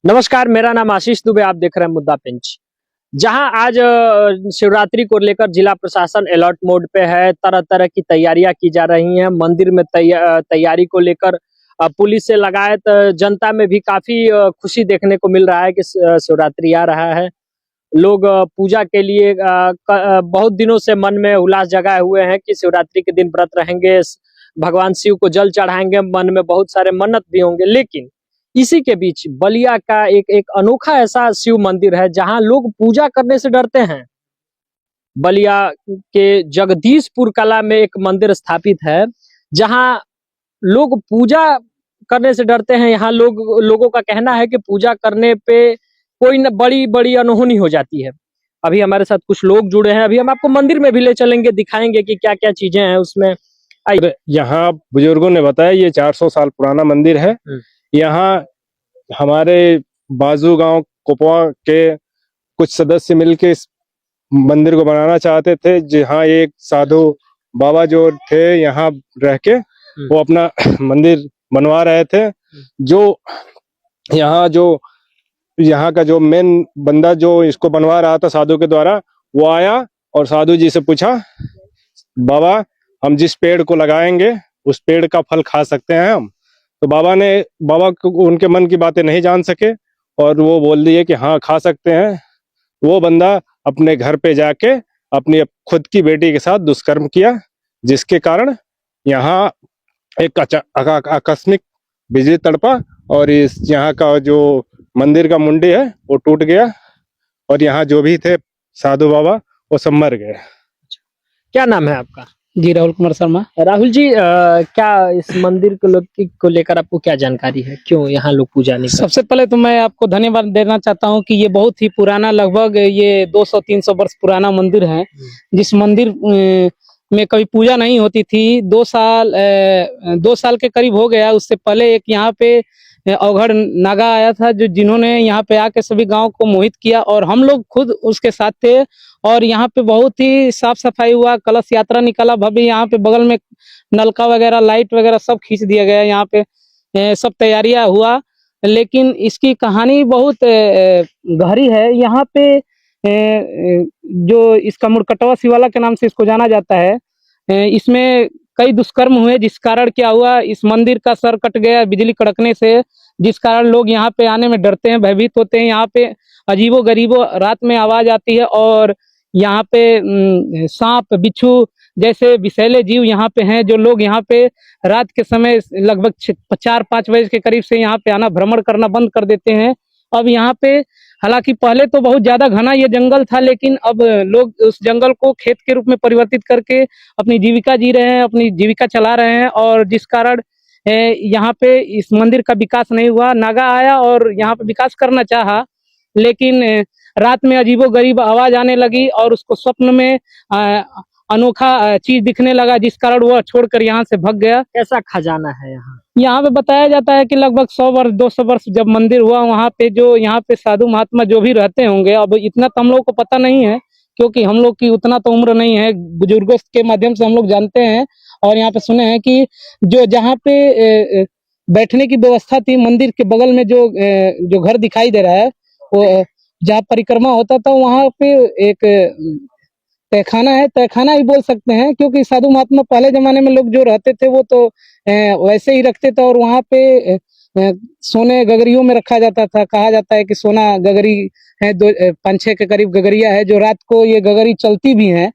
नमस्कार, मेरा नाम आशीष दुबे। आप देख रहे हैं मुद्दा पिंच। जहां आज शिवरात्रि को लेकर जिला प्रशासन अलर्ट मोड पे है। तरह तरह की तैयारियां की जा रही हैं। मंदिर में तैयारी को लेकर पुलिस से लगायत जनता में भी काफी खुशी देखने को मिल रहा है कि शिवरात्रि आ रहा है। लोग पूजा के लिए बहुत दिनों से मन में उल्लास जगाए हुए हैं कि शिवरात्रि के दिन व्रत रहेंगे, भगवान शिव को जल चढ़ाएंगे, मन में बहुत सारे मन्नत भी होंगे। लेकिन इसी के बीच बलिया का एक एक अनोखा ऐसा शिव मंदिर है जहां लोग पूजा करने से डरते हैं। बलिया के जगदीशपुर कला में एक मंदिर स्थापित है जहां लोग पूजा करने से डरते हैं। यहाँ लोगों का कहना है कि पूजा करने पे कोई न बड़ी बड़ी अनहोनी हो जाती है। अभी हमारे साथ कुछ लोग जुड़े हैं। अभी हम आपको मंदिर में भी ले चलेंगे, दिखाएंगे कि क्या क्या चीजें हैं उसमें। यहाँ बुजुर्गों ने बताया ये 400 साल पुराना मंदिर है। यहाँ हमारे बाजू गांव कोपवा के कुछ सदस्य मिलके इस मंदिर को बनाना चाहते थे। जहाँ एक साधु बाबा जो थे यहाँ रह के वो अपना मंदिर बनवा रहे थे। जो यहाँ का जो मेन बंदा जो इसको बनवा रहा था साधु के द्वारा, वो आया और साधु जी से पूछा, बाबा हम जिस पेड़ को लगाएंगे उस पेड़ का फल खा सकते हैं हम? तो बाबा को उनके मन की बातें नहीं जान सके और वो बोल दिए कि हाँ खा सकते हैं। वो बंदा अपने घर पे जाके अपनी खुद की बेटी के साथ दुष्कर्म किया, जिसके कारण यहाँ एक आकस्मिक बिजली तड़पा और इस यहाँ का जो मंदिर का मुंडी है वो टूट गया और यहाँ जो भी थे साधु बाबा वो सब मर गए। क्या नाम है आपका? जी राहुल कुमार शर्मा। राहुल जी, क्या इस मंदिर को लेकर आपको क्या जानकारी है? क्यों यहाँ लोग पूजा नहीं करते? सबसे पहले तो मैं आपको धन्यवाद देना चाहता हूँ कि ये बहुत ही पुराना, लगभग ये 200-300 वर्ष पुराना मंदिर है। जिस मंदिर में कभी पूजा नहीं होती थी। 2 साल के करीब हो गया। उससे पहले एक यहाँ पे अवघड़ नागा आया था जिन्होंने यहाँ पे आके सभी गांव को मोहित किया और हम लोग खुद उसके साथ थे। और यहाँ पे बहुत ही साफ सफाई हुआ, कलश यात्रा निकाला भव्य। यहाँ पे बगल में नलका वगैरह, लाइट वगैरह सब खींच दिया गया। यहाँ पे सब तैयारियां हुआ। लेकिन इसकी कहानी बहुत गहरी है। यहाँ पे जो इसका मुड़कटवा शिवाला के नाम से इसको जाना जाता है। इसमें कई दुष्कर्म हुए, जिस कारण क्या हुआ, इस मंदिर का सर कट गया बिजली कड़कने से, जिस कारण लोग यहाँ पे आने में डरते हैं, भयभीत होते हैं। यहाँ पे अजीबो गरीबो रात में आवाज आती है और यहाँ पे सांप बिच्छू जैसे विषैले जीव यहाँ पे हैं, जो लोग यहाँ पे रात के समय लगभग 4-5 बजे के करीब से यहाँ पे आना, भ्रमण करना बंद कर देते हैं। अब यहाँ पे हालांकि पहले तो बहुत ज्यादा घना ये जंगल था, लेकिन अब लोग उस जंगल को खेत के रूप में परिवर्तित करके अपनी जीविका जी रहे हैं, अपनी जीविका चला रहे हैं। और जिस कारण यहाँ पे इस मंदिर का विकास नहीं हुआ। नागा आया और यहाँ पे विकास करना चाहा, लेकिन रात में अजीबो गरीब आवाज आने लगी और उसको स्वप्न में अनोखा चीज दिखने लगा, जिस कारण वह छोड़कर यहाँ से भाग गया। कैसा खजाना है यहाँ? यहाँ पे बताया जाता है कि लगभग 100 वर्ष 200 वर्ष जब मंदिर हुआ, वहाँ पे जो यहाँ पे साधु महात्मा जो भी रहते होंगे, अब इतना तो हम लोग को पता नहीं है क्योंकि हम लोग की उतना तो उम्र नहीं है। बुजुर्गों के माध्यम से हम लोग जानते हैं और यहाँ पे सुने हैं कि जो जहाँ पे बैठने की व्यवस्था थी, मंदिर के बगल में जो घर दिखाई दे रहा है, वो जहाँ परिक्रमा होता था, वहाँ पे एक तहखाना है, तहखाना ही बोल सकते हैं, क्योंकि साधु महात्मा पहले जमाने में लोग जो रहते थे वो तो वैसे ही रखते थे। और वहाँ पे सोने गगरियों में रखा जाता था। कहा जाता है कि सोना गगरी है, 5-6 के करीब गगरिया है, जो रात को ये गगरी चलती भी है।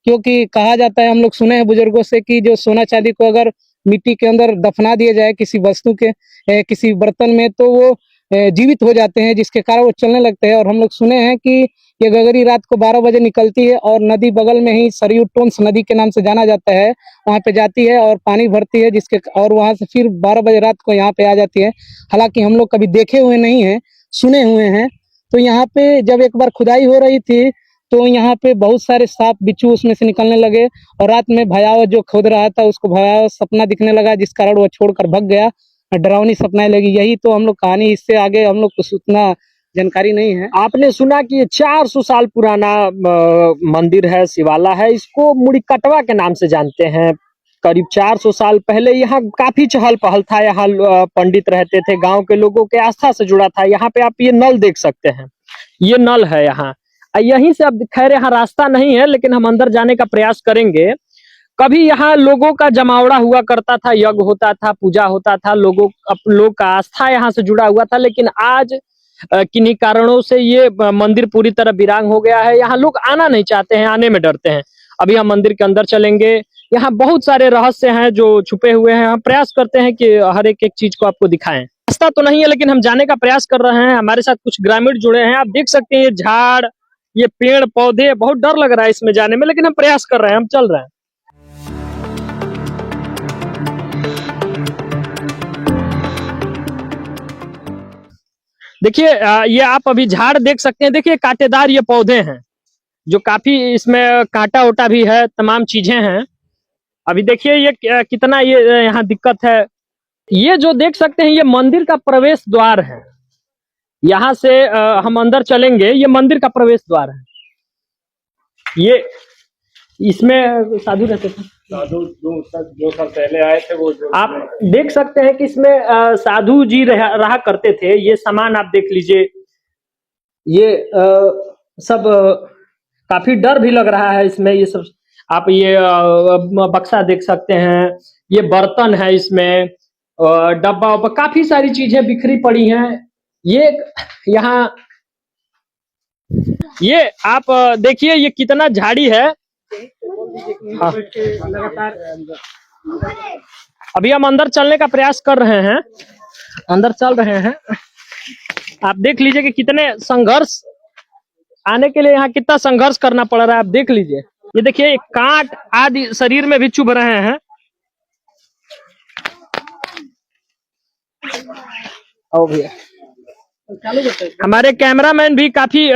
क्योंकि कहा जाता है, हम लोग सुने हैं बुजुर्गों से, कि जो सोना चांदी को अगर मिट्टी के अंदर दफना दिया जाए किसी वस्तु के किसी बर्तन में, तो वो जीवित हो जाते हैं, जिसके कारण वो चलने लगते हैं। और हम लोग सुने हैं कि ये गगरी रात को 12 बजे निकलती है और नदी बगल में ही सरयू टोंस नदी के नाम से जाना जाता है, वहाँ पे जाती है और पानी भरती है, और वहाँ से फिर 12 बजे रात को यहाँ पे आ जाती है। हालांकि हम लोग कभी देखे हुए नहीं हैं, सुने हुए हैं। तो यहाँ पे जब एक बार खुदाई हो रही थी तो यहाँ पे बहुत सारे सांप बिच्छू उसमें से निकलने लगे और रात में भयावह जो खोद रहा था उसको भयावह सपना दिखने लगा, जिस कारण वो छोड़कर भाग गया। डरावनी सपनाएं लगी। यही तो हम लोग कहानी, इससे आगे हम लोग कुछ उतना जानकारी नहीं है। आपने सुना कि ये 400 साल पुराना मंदिर है, शिवाला है, इसको मुड़ीकटवा के नाम से जानते हैं। करीब 400 साल पहले यहाँ काफी चहल पहल था। यहाँ पंडित रहते थे, गांव के लोगों के आस्था से जुड़ा था। यहाँ पे आप ये नल देख सकते हैं, ये नल है यहाँ। यहीं से अब खैर यहाँ रास्ता नहीं है, लेकिन हम अंदर जाने का प्रयास करेंगे। कभी यहाँ लोगों का जमावड़ा हुआ करता था, यज्ञ होता था, पूजा होता था, लोग का आस्था यहाँ से जुड़ा हुआ था। लेकिन आज किन्हीं कारणों से ये मंदिर पूरी तरह वीरान हो गया है। यहाँ लोग आना नहीं चाहते हैं, आने में डरते हैं। अभी हम मंदिर के अंदर चलेंगे। यहाँ बहुत सारे रहस्य हैं जो छुपे हुए हैं। हम प्रयास करते हैं कि हर एक चीज को आपको दिखाएं। रास्ता तो नहीं है, लेकिन हम जाने का प्रयास कर रहे हैं। हमारे साथ कुछ ग्रामीण जुड़े हैं। आप देख सकते हैं ये झाड़, ये पेड़ पौधे, बहुत डर लग रहा है इसमें जाने में, लेकिन हम प्रयास कर रहे हैं, हम चल रहे हैं। देखिए ये आप अभी झाड़ देख सकते हैं। देखिए कांटेदार ये पौधे हैं, जो काफी इसमें कांटा उटा भी है, तमाम चीजें हैं। अभी देखिए ये कितना ये यहाँ दिक्कत है। ये जो देख सकते हैं ये मंदिर का प्रवेश द्वार है। यहाँ से हम अंदर चलेंगे, ये मंदिर का प्रवेश द्वार है। ये इसमें साधु रहते थे, साधु जो साल पहले आए थे वो आप देख सकते हैं कि इसमें साधु जी रहा करते थे। ये सामान आप देख लीजिए, ये सब काफी डर भी लग रहा है इसमें। ये सब आप ये बक्सा देख सकते हैं, ये बर्तन है, इसमें डब्बा उब्बा, काफी सारी चीजें बिखरी पड़ी हैं। ये यहाँ ये आप देखिए ये कितना झाड़ी है। हाँ। अभी हम अंदर चलने का प्रयास कर रहे हैं, अंदर चल रहे हैं। आप देख लीजिए कि कितने संघर्ष, आने के लिए यहाँ कितना संघर्ष करना पड़ रहा है। आप देख लीजिए, ये देखिए कांट आदि शरीर में भी चुभ रहे हैं। ओ भैया, हमारे कैमरामैन भी काफी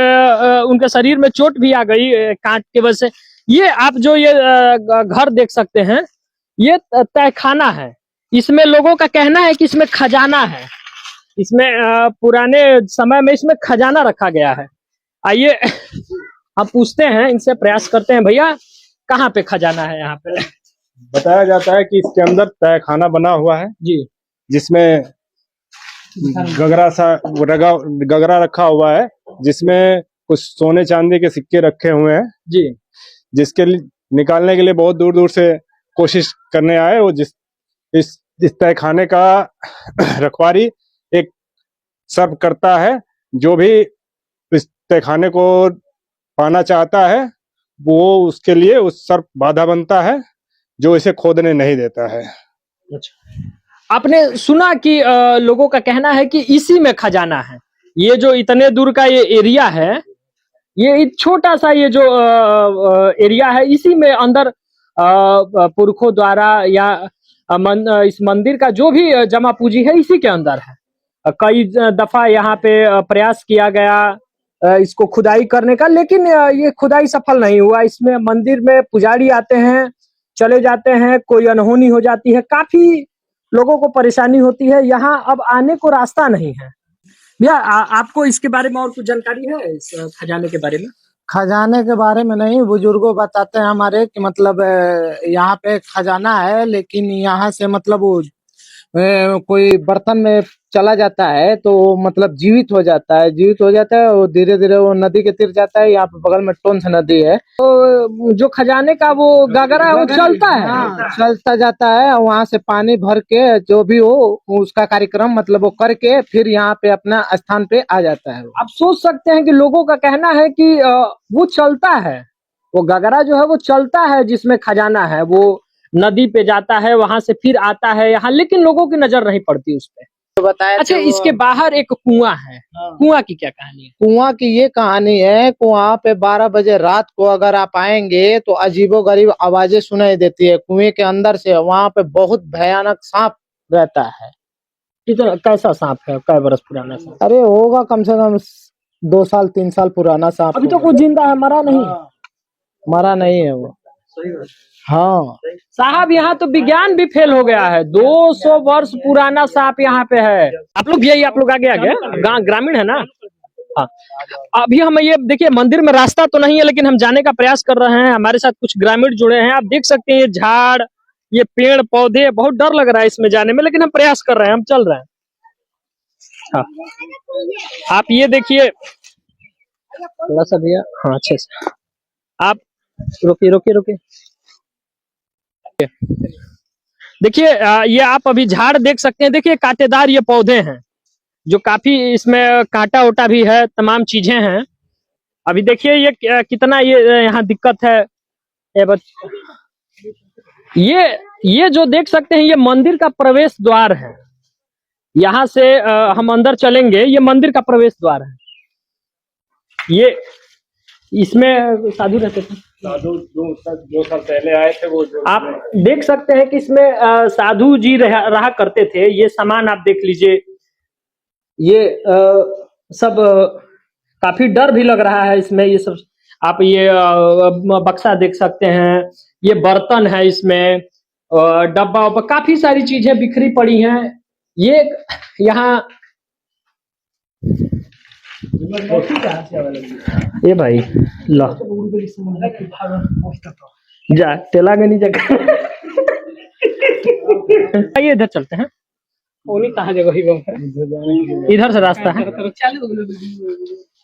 उनके शरीर में चोट भी आ गई कांट की वजह से। ये आप जो ये घर देख सकते हैं, ये तहखाना है। इसमें लोगों का कहना है कि इसमें खजाना है। इसमें पुराने समय में इसमें खजाना रखा गया है। आइए हम पूछते हैं इनसे, प्रयास करते हैं। भैया कहाँ पे खजाना है यहाँ पे? बताया जाता है कि इसके अंदर तहखाना बना हुआ है जी, जिसमें गगरा रखा हुआ है, जिसमें कुछ सोने चांदी के सिक्के रखे हुए हैं जी, जिसके निकालने के लिए बहुत दूर दूर से कोशिश करने आए। वो इस तहखाने का रखवारी एक सर्प करता है। जो भी इस तहखाने को पाना चाहता है वो उसके लिए उस सर्प बाधा बनता है, जो इसे खोदने नहीं देता है। अच्छा, आपने सुना कि लोगों का कहना है कि इसी में खजाना है। ये जो इतने दूर का ये एरिया है, ये छोटा सा ये जो एरिया है, इसी में अंदर पुरखों द्वारा या इस मंदिर का जो भी जमा पूंजी है इसी के अंदर है। कई दफा यहाँ पे प्रयास किया गया इसको खुदाई करने का, लेकिन ये खुदाई सफल नहीं हुआ। इसमें मंदिर में पुजारी आते हैं, चले जाते हैं, कोई अनहोनी हो जाती है, काफी लोगों को परेशानी होती है। यहाँ अब आने को रास्ता नहीं है। भैया आपको इसके बारे में और कुछ जानकारी है, इस खजाने के बारे में? खजाने के बारे में नहीं, बुजुर्गों बताते हैं हमारे कि मतलब यहाँ पे खजाना है, लेकिन यहाँ से मतलब वो कोई बर्तन में चला जाता है तो मतलब जीवित हो जाता है और धीरे धीरे वो नदी के तीर जाता है। यहाँ पे बगल में टोंस नदी है, तो जो खजाने का वो गागरा है वो चलता है। हाँ, चलता जाता है। वहाँ से पानी भर के जो भी हो उसका कार्यक्रम मतलब वो करके फिर यहाँ पे अपना स्थान पे आ जाता है। आप सोच सकते हैं कि लोगों का कहना है कि वो चलता है, वो गागरा जो है वो चलता है, जिसमें खजाना है वो नदी पे जाता है, वहां से फिर आता है यहाँ, लेकिन लोगों की नजर नहीं पड़ती उस पे। तो बताया अच्छा, इसके बाहर एक कुआं है। कुआं की क्या कहानी है? कुआं की ये कहानी है, कुआं पे 12 बजे रात को अगर आप आएंगे तो अजीबोगरीब आवाजें सुनाई देती है कुएं के अंदर से। वहां पे बहुत भयानक सांप रहता है। कितना कैसा सांप है, कै बरस पुराना सांप? अरे होगा कम से कम 2 साल 3 साल पुराना सांप। अभी तो कुछ जिंदा है, मरा नहीं है? मरा नहीं है वो। हाँ साहब, यहाँ तो विज्ञान भी फेल हो गया है। 200 वर्ष पुराना सांप यहाँ पे है। आप लोग यही, आप लोग आगे ग्रामीण है ना? हाँ, अभी हम ये देखिए, मंदिर में रास्ता तो नहीं है, लेकिन हम जाने का प्रयास कर रहे हैं। हमारे साथ कुछ ग्रामीण जुड़े हैं। आप देख सकते हैं ये झाड़, ये पेड़ पौधे, बहुत डर लग रहा है इसमें जाने में, लेकिन हम प्रयास कर रहे हैं, हम चल रहे हैं। हाँ, आप ये देखिए थोड़ा सा भैया, हाँ अच्छे से आप रोकिए रोकिए रोकिए। देखिए ये आप अभी झाड़ देख सकते हैं, देखिए कांटेदार ये पौधे हैं, जो काफी इसमें कांटा उटा भी है, तमाम चीजें हैं। अभी देखिए ये कितना ये यहाँ दिक्कत है। ये जो देख सकते हैं, ये मंदिर का प्रवेश द्वार है। यहाँ से हम अंदर चलेंगे, ये मंदिर का प्रवेश द्वार है। ये इसमें साधु रहते थे, साधु जो साल पहले आए थे वो आप देख सकते हैं कि इसमें साधु जी रहा करते थे। ये सामान आप देख लीजिए, ये सब काफी डर भी लग रहा है इसमें। ये सब आप ये बक्सा देख सकते हैं, ये बर्तन है, इसमें डब्बा उब्बा काफी सारी चीजें बिखरी पड़ी हैं। ये यहाँ ये भाई ला जा तेला गनी जगह आइए इधर चलते हैं। ओनी कहाँ जगह ही इधर से रास्ता है,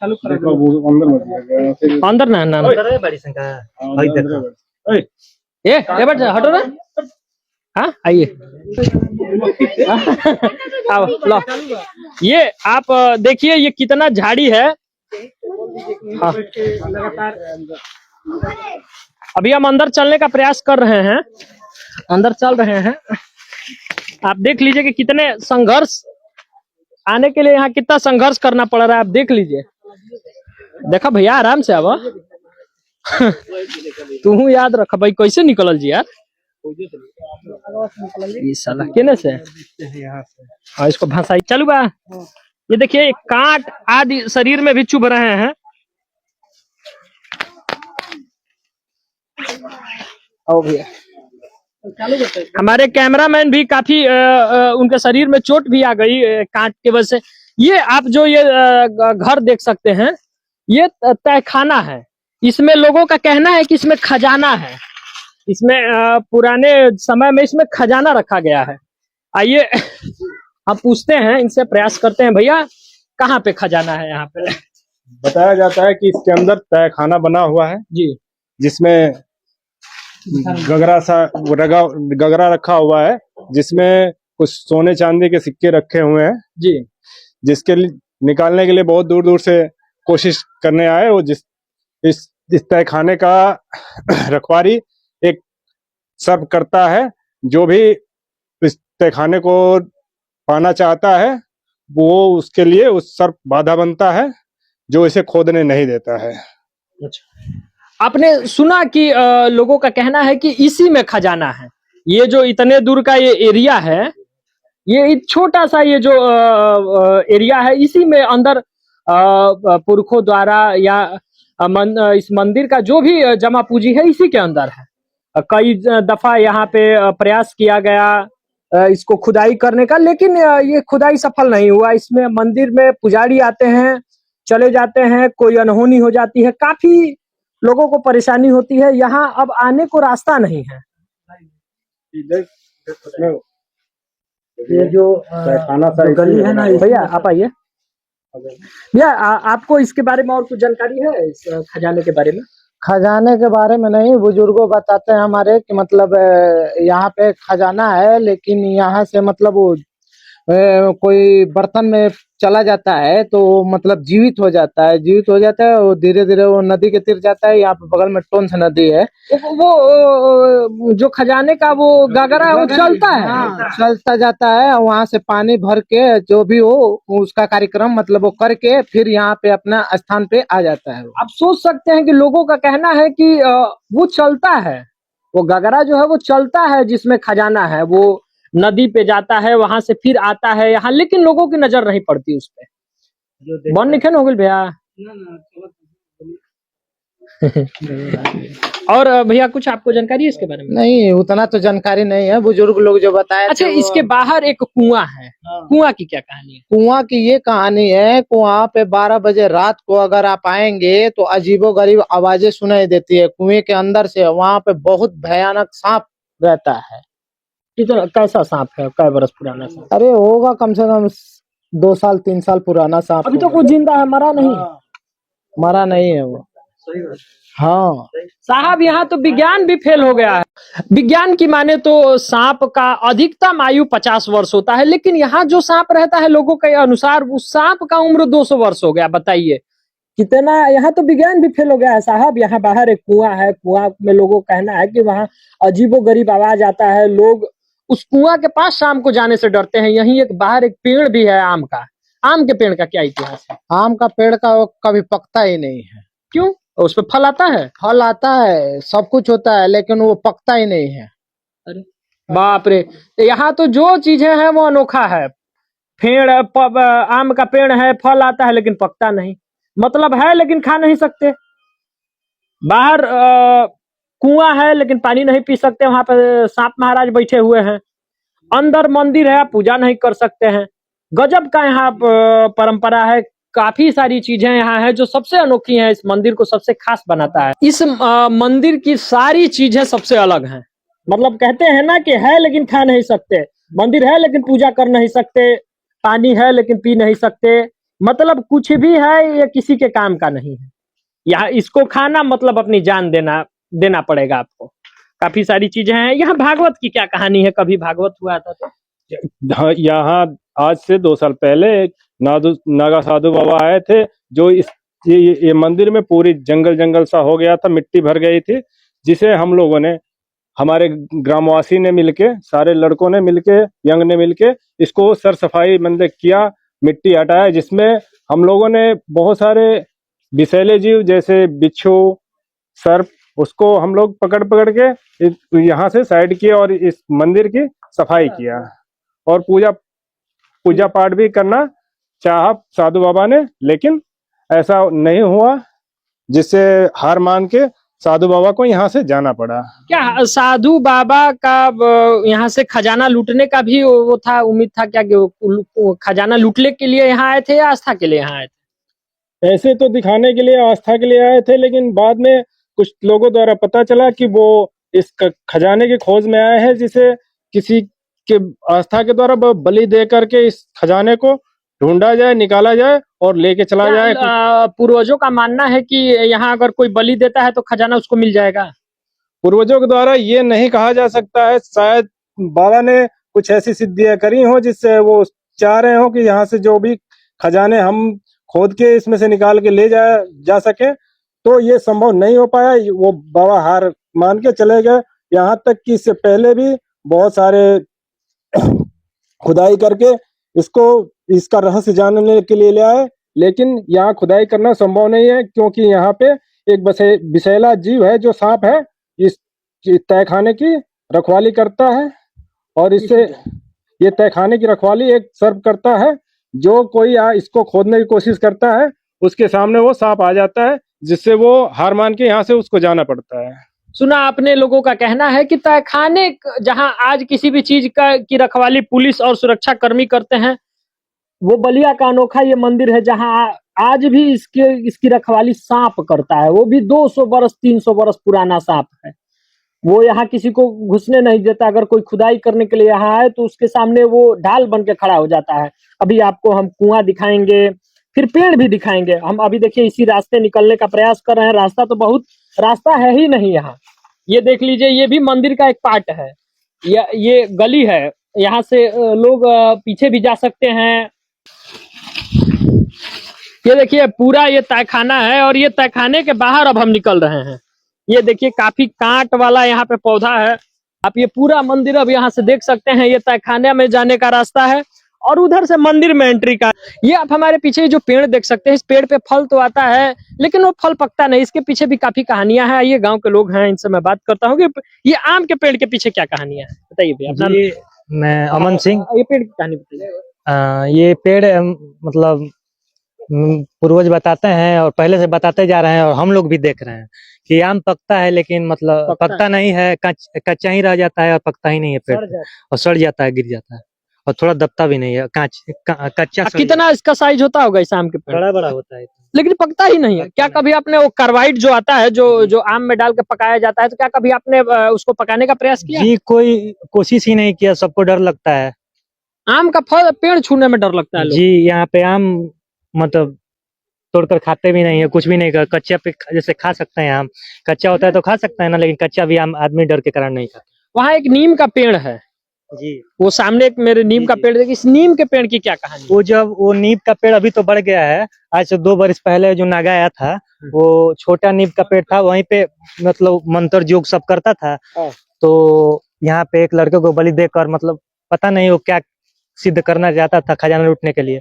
देखो वो अंदर मत जाएगा, फिर अंदर ना बड़ी संख्या ये बैठ जा, हटो ना। हाँ आइए आओ लो। ये आप देखिए ये कितना झाड़ी है। हाँ। अभी हम अंदर चलने का प्रयास कर रहे हैं, अंदर चल रहे हैं। आप देख लीजिए कि कितने संघर्ष, आने के लिए यहाँ कितना संघर्ष करना पड़ रहा है, आप देख लीजिए। देखा भैया आराम से अब तू याद रख भाई, कैसे निकलल जी यार, ये साला केने से हाँ इसको भाषाई चलू बा। ये देखिए कांट आदि शरीर में भी चुभ रहे हैं। आओ भैया, हमारे कैमरामैन भी काफी उनके शरीर में चोट भी आ गई कांट की वजह से। ये आप जो ये घर देख सकते हैं, ये तहखाना है। इसमें लोगों का कहना है कि इसमें खजाना है, इसमें पुराने समय में इसमें खजाना रखा गया है। आइए हम पूछते हैं इनसे, प्रयास करते हैं। भैया कहाँ पे खजाना है यहाँ पे? बताया जाता है कि इसके अंदर तहखाना बना हुआ है जी, जिसमें गगरा रखा हुआ है, जिसमें कुछ सोने चांदी के सिक्के रखे हुए हैं जी, जिसके निकालने के लिए बहुत दूर दूर से कोशिश करने आए। वो इस तहखाने का रखवारी एक सर्प करता है, जो भी इस तहखाने को पाना चाहता है वो उसके लिए उस सर्प बाधा बनता है, जो इसे खोदने नहीं देता है। अच्छा, आपने सुना कि लोगों का कहना है कि इसी में खजाना है। ये जो इतने दूर का ये एरिया है, ये छोटा सा ये जो एरिया है, इसी में अंदर पुरखों द्वारा या इस मंदिर का जो भी जमा पूंजी है इसी के अंदर है। कई दफा यहाँ पे प्रयास किया गया इसको खुदाई करने का, लेकिन ये खुदाई सफल नहीं हुआ। इसमें मंदिर में पुजारी आते हैं, चले जाते हैं, कोई अनहोनी हो जाती है, काफी लोगों को परेशानी होती है। यहाँ अब आने को रास्ता नहीं है। ये जो गली है ना, भैया आप आइए। भैया आपको इसके बारे में और कुछ जानकारी है, इस खजाने के बारे में? खजाने के बारे में नहीं, बुजुर्गों बताते हैं हमारे कि मतलब यहाँ पे खजाना है, लेकिन यहाँ से मतलब वो कोई बर्तन में चला जाता है तो मतलब जीवित हो जाता है, वो धीरे धीरे वो नदी के तीर जाता है। यहाँ पे बगल में टोंस नदी है, वो जो खजाने का वो गागरा है वो चलता है, चलता जाता है। वहां से पानी भर के जो भी हो उसका कार्यक्रम मतलब वो करके फिर यहाँ पे अपना स्थान पे आ जाता है। आप सोच सकते हैं कि लोगों का कहना है कि वो चलता है, वो गगरा जो है वो चलता है, जिसमें खजाना है वो नदी पे जाता है, वहां से फिर आता है यहाँ, लेकिन लोगों की नजर नहीं पड़ती उस पे। बन निखन हो गई भैया। और भैया कुछ आपको जानकारी है इसके बारे में? नहीं, उतना तो जानकारी नहीं है, बुजुर्ग लोग जो बताए। अच्छा, इसके बाहर एक कुआं है, कुआं की क्या कहानी है? कुआं की ये कहानी है, कुआं पे 12 बजे रात को अगर आप आएंगे तो अजीबोगरीब आवाजें सुनाई देती है कुएं के अंदर से। वहां पे बहुत भयानक सांप रहता है। कितना कैसा सांप है, कै बरस पुराना सांप? अरे होगा कम से कम 2 साल 3 साल पुराना सांप अभी तो होगा। कुछ जिंदा है, मरा नहीं? मरा नहीं है वो। हाँ साहब यहाँ तो विज्ञान भी फेल हो गया है। विज्ञान की माने तो सांप का अधिकतम आयु 50 वर्ष होता है, लेकिन यहाँ जो सांप रहता है लोगों के अनुसार उस सांप का उम्र 200 वर्ष हो गया। बताइए कितना, यहाँ तो विज्ञान भी फेल हो गया है साहब। यहाँ बाहर एक कुआं है, कुआं में लोगों का कहना है कि वहाँ अजीबोगरीब आवाज आता है, लोग उस कुआं के पास शाम को जाने से डरते हैं। यहीं एक बाहर एक पेड़ भी है आम का। आम के पेड़ का क्या इतिहास है? आम का पेड़ का वो कभी पकता ही नहीं है। क्यों? उस पे फल आता है? फल आता है, सब कुछ होता है, लेकिन वो पकता ही नहीं है। अरे बाप रे, यहाँ तो जो चीजें हैं वो अनोखा है। आम का पेड़ है, फल आता है लेकिन पकता नहीं, मतलब है लेकिन खा नहीं सकते। बाहर कुआं है लेकिन पानी नहीं पी सकते, वहां पे सांप महाराज बैठे हुए हैं। अंदर मंदिर है, पूजा नहीं कर सकते हैं। गजब का यहाँ परंपरा है। काफी सारी चीजें यहाँ है जो सबसे अनोखी हैं, इस मंदिर को सबसे खास बनाता है। इस मंदिर की सारी चीजें सबसे अलग हैं। मतलब कहते हैं ना कि है लेकिन खा नहीं सकते, मंदिर है लेकिन पूजा कर नहीं सकते, पानी है लेकिन पी नहीं सकते, मतलब कुछ भी है ये किसी के काम का नहीं है। यहाँ इसको खाना मतलब अपनी जान देना पड़ेगा आपको। काफी सारी चीजें हैं यहाँ। भागवत की क्या कहानी है? कभी भागवत हुआ था तो? हाँ, यहाँ आज से 2 साल पहले एक नागा साधु बाबा आए थे, जो ये मंदिर में पूरी जंगल सा हो गया था, मिट्टी भर गई थी, जिसे हम लोगों ने, हमारे ग्रामवासी ने मिलके, सारे लड़कों ने मिलके, यंग ने मिलके इसको सर सफाई मंदिर किया, मिट्टी हटाया, जिसमें हम लोगों ने बहुत सारे विषैले जीव जैसे बिच्छू, सर्प, उसको हम लोग पकड़ के यहाँ से साइड किए और इस मंदिर की सफाई किया और पूजा पाठ भी करना चाहा साधु बाबा ने, लेकिन ऐसा नहीं हुआ, जिससे हार मान के साधु बाबा को यहाँ से जाना पड़ा। क्या साधु बाबा का यहाँ से खजाना लूटने का भी वो था, उम्मीद था क्या कि वो खजाना लूटने के लिए यहाँ आए थे या आस्था के लिए यहाँ आए थे? ऐसे तो दिखाने के लिए, आस्था के लिए आए थे, लेकिन बाद में कुछ लोगों द्वारा पता चला कि वो इस खजाने की खोज में आए हैं, जिसे किसी के आस्था के द्वारा बलि दे करके इस खजाने को ढूंढा जाए, निकाला जाए और लेके चला जाए। पूर्वजों का मानना है कि यहाँ अगर कोई बलि देता है तो खजाना उसको मिल जाएगा। पूर्वजों के द्वारा ये नहीं कहा जा सकता है, शायद बाबा ने कुछ ऐसी सिद्धियां करी हो जिससे वो चाह रहे हो कि यहाँ से जो भी खजाने हम खोद के इसमें से निकाल के ले जा सके, तो ये संभव नहीं हो पाया। वो बाबा हार मान के चले गए। यहाँ तक कि इससे पहले भी बहुत सारे खुदाई करके इसका रहस्य जानने के लिए ले आए, लेकिन यहाँ खुदाई करना संभव नहीं है, क्योंकि यहाँ पे एक विषैला जीव है जो सांप है, इस तहखाने की रखवाली करता है, और इससे ये तहखाने की रखवाली एक सर्प करता है। जो कोई इसको खोदने की कोशिश करता है उसके सामने वो सांप आ जाता है, जिससे वो हार मान के यहाँ से उसको जाना पड़ता है। सुना आपने, लोगों का कहना है कि तहखाने जहां आज किसी भी चीज की रखवाली पुलिस और सुरक्षा कर्मी करते हैं, वो बलिया का अनोखा ये मंदिर है जहां आज भी इसकी रखवाली सांप करता है। वो भी 200 बरस 300 बरस पुराना सांप है। वो यहाँ किसी को घुसने नहीं देता। अगर कोई खुदाई करने के लिए यहाँ आए तो उसके सामने वो ढाल बन के खड़ा हो जाता है। अभी आपको हम कुआं दिखाएंगे, फिर पेड़ भी दिखाएंगे। हम अभी देखिए इसी रास्ते निकलने का प्रयास कर रहे हैं। रास्ता है ही नहीं यहाँ। ये देख लीजिए, ये भी मंदिर का एक पार्ट है। ये गली है, यहाँ से लोग पीछे भी जा सकते हैं। ये देखिए पूरा ये तहखाना है और ये तहखाने के बाहर अब हम निकल रहे हैं। ये देखिए काफी कांट वाला यहाँ पे पौधा है। आप ये पूरा मंदिर अब यहाँ से देख सकते हैं। ये तहखाने में जाने का रास्ता है और उधर से मंदिर में एंट्री का। ये आप हमारे पीछे जो पेड़ देख सकते हैं, इस पेड़ पे फल तो आता है लेकिन वो फल पकता नहीं। इसके पीछे भी काफी कहानियां हैं। ये गांव के लोग हैं, इनसे मैं बात करता हूँ कि ये आम के पेड़ के पीछे क्या कहानियां है, बताइए भैया। मैं अमन सिंह। ये पेड़ की कहानी बताइए। ये पेड़ मतलब पूर्वज बताते हैं और पहले से बताते जा रहे हैं और हम लोग भी देख रहे हैं कि आम पकता है, लेकिन मतलब पकता नहीं है, कच्चा ही रह जाता है और पकता ही नहीं है पेड़ और सड़ जाता है, गिर जाता है। और थोड़ा दबता भी नहीं है, कच्चा सड़ कितना इसका साइज होता होगा इस आम के पेड़? बड़ा बड़ा होता है। लेकिन पकता ही नहीं है। क्या कभी आपने वो कार्बाइड जो आता है जो आम में डाल के पकाया जाता है, तो क्या कभी आपने उसको पकाने का प्रयास किया? जी कोई कोशिश ही नहीं किया, सबको डर लगता है। आम का फल पेड़ छूने में डर लगता है लोग। जी यहाँ पे आम मतलब तोड़कर खाते भी नहीं है, कुछ भी नहीं कर, कच्चा पे जैसे खा सकते हैं आम, कच्चा होता है तो खा सकते हैं ना, लेकिन कच्चा भी आम आदमी डर के कारण नहीं खाता। वहाँ एक नीम का पेड़ है, जी वो सामने एक मेरे नीम का पेड़ देखिए। इस नीम के पेड़ की क्या कहानी है? वो नीम का पेड़ अभी तो बढ़ गया है, आज से 2 वर्ष पहले जो नागा आया था, वो छोटा नीम का पेड़ था, वहीं पे मतलब मंत्र योग सब करता था। तो यहाँ पे एक लड़के को बलि देकर मतलब पता नहीं वो क्या सिद्ध करना चाहता था, खजाना लूटने के लिए,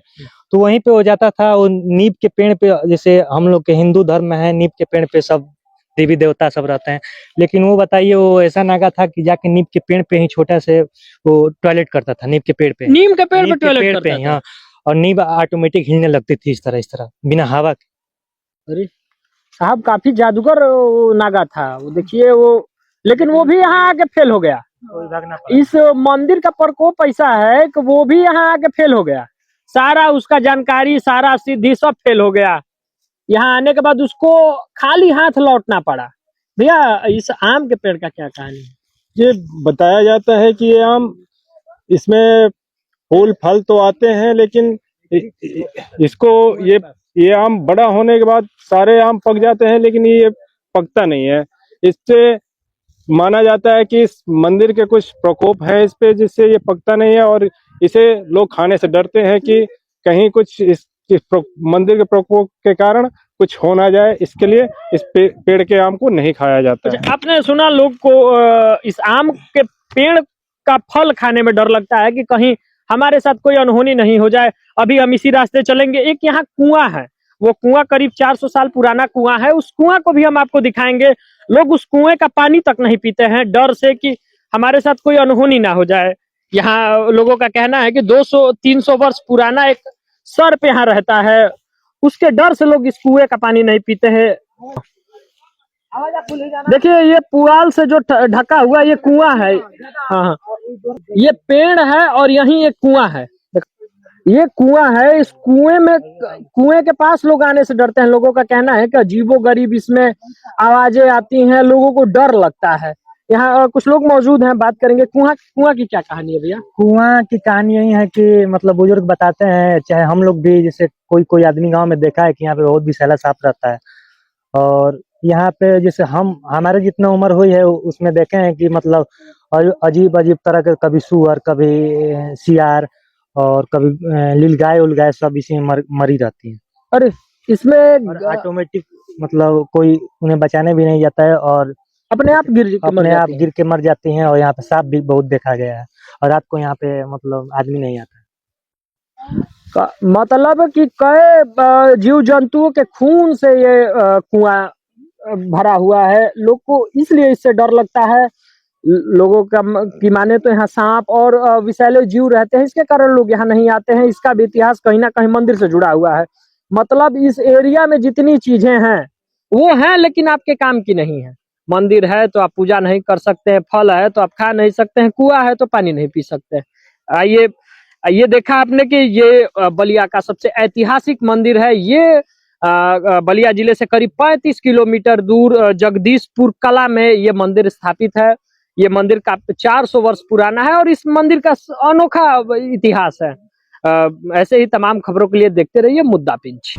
तो वहीं पे हो जाता था। वो नीम के पेड़ पे, जैसे हम लोग के हिंदू धर्म में है, नीम के पेड़ पे सब देवी देवता सब रहते हैं, लेकिन वो बताइए वो ऐसा नागा था कि जाके नीम के पेड़ पे ही छोटा से वो टॉयलेट करता था, नीम के पेड़ पे, नीम के पेड़ पे नीम के टॉयलेट पेड़ करता पे था। हाँ, और नीम ऑटोमेटिक हिलने लगती थी इस तरह बिना हवा के। अरे साहब, काफी जादूगर वो नागा था वो, देखिए वो। लेकिन वो भी यहाँ आके फेल हो गया। इस मंदिर का प्रकोप ऐसा है कि वो भी यहाँ आके फेल हो गया। सारा उसका जानकारी, सारा सिद्धि सब फेल हो गया। यहाँ आने के बाद उसको खाली हाथ लौटना पड़ा। भैया, इस आम के पेड़ का क्या कहानी है? ये बताया जाता है कि ये आम, इसमें फूल फल तो आते हैं, लेकिन इसको ये आम बड़ा होने के बाद सारे आम पक जाते हैं, लेकिन ये पकता नहीं है। इससे माना जाता है कि इस मंदिर के कुछ प्रकोप है इस पे, जिससे ये पकता नहीं है, और इसे लोग खाने से डरते हैं कि कहीं कुछ इस मंदिर के प्रकोप के कारण कुछ हो ना जाए, इसके लिए इस पेड़ के आम को नहीं खाया जाता है। आपने सुना लोग को इस आम के पेड़ का फल खाने में डर लगता है कि कहीं हमारे साथ कोई अनहोनी नहीं हो जाए। अभी हम इसी रास्ते चलेंगे, एक यहाँ कुआं है, वो कुआं करीब 400 साल पुराना कुआं है। उस कुआं को भी हम आपको दिखाएंगे। लोग उस कुएं का पानी तक नहीं पीते हैं, डर से कि हमारे साथ कोई अनहोनी ना हो जाए। यहाँ लोगों का कहना है कि 200-300 वर्ष पुराना एक सर्प यहाँ रहता है, उसके डर से लोग इस कुएं का पानी नहीं पीते हैं। देखिए, ये पुआल से जो ढका हुआ ये कुआं है। हाँ, ये पेड़ है और यहीं एक कुआं है। ये कुआं है, इस कुएं के पास लोग आने से डरते हैं। लोगों का कहना है कि अजीबोगरीब इसमें आवाजें आती हैं, लोगों को डर लगता है। यहाँ कुछ लोग मौजूद हैं, बात करेंगे। कुआं की क्या कहानी है भैया? कुआं की कहानी यही है कि मतलब बुजुर्ग बताते हैं, चाहे हम लोग भी, जैसे कोई आदमी गांव में देखा है कि यहाँ पे बहुत विषैला सांप रहता है, और यहाँ पे जैसे हमारे जितना उम्र हुई है उसमें देखे हैं कि मतलब अजीब अजीब तरह के, कभी सुअर, कभी सियार, और कभी लीलगाय उलगाय, सब इसी में मरी रहती है। अरे इसमें ऑटोमेटिक मतलब कोई उन्हें बचाने भी नहीं जाता है, और अपने आप गिर के मर जाती हैं। और यहाँ पे सांप भी बहुत देखा गया है, और रात को यहाँ पे मतलब आदमी नहीं आता। मतलब कि कई जीव जंतुओं के खून से ये कुआं भरा हुआ है। लोग को इसलिए इससे डर लगता है। लोगों का की माने तो यहाँ सांप और विषैले जीव रहते हैं, इसके कारण लोग यहाँ नहीं आते हैं। इसका भी इतिहास कहीं ना कहीं मंदिर से जुड़ा हुआ है। मतलब इस एरिया में जितनी चीजें हैं वो हैं, लेकिन आपके काम की नहीं है। मंदिर है तो आप पूजा नहीं कर सकते हैं, फल है तो आप खा नहीं सकते हैं, कुआं है तो पानी नहीं पी सकते। ये देखा आपने कि ये बलिया का सबसे ऐतिहासिक मंदिर है। ये बलिया जिले से करीब 35 किलोमीटर दूर जगदीशपुर कला में ये मंदिर स्थापित है। ये मंदिर का 400 वर्ष पुराना है और इस मंदिर का अनोखा इतिहास है। ऐसे ही तमाम खबरों के लिए देखते रहिए मुद्दा पिंच।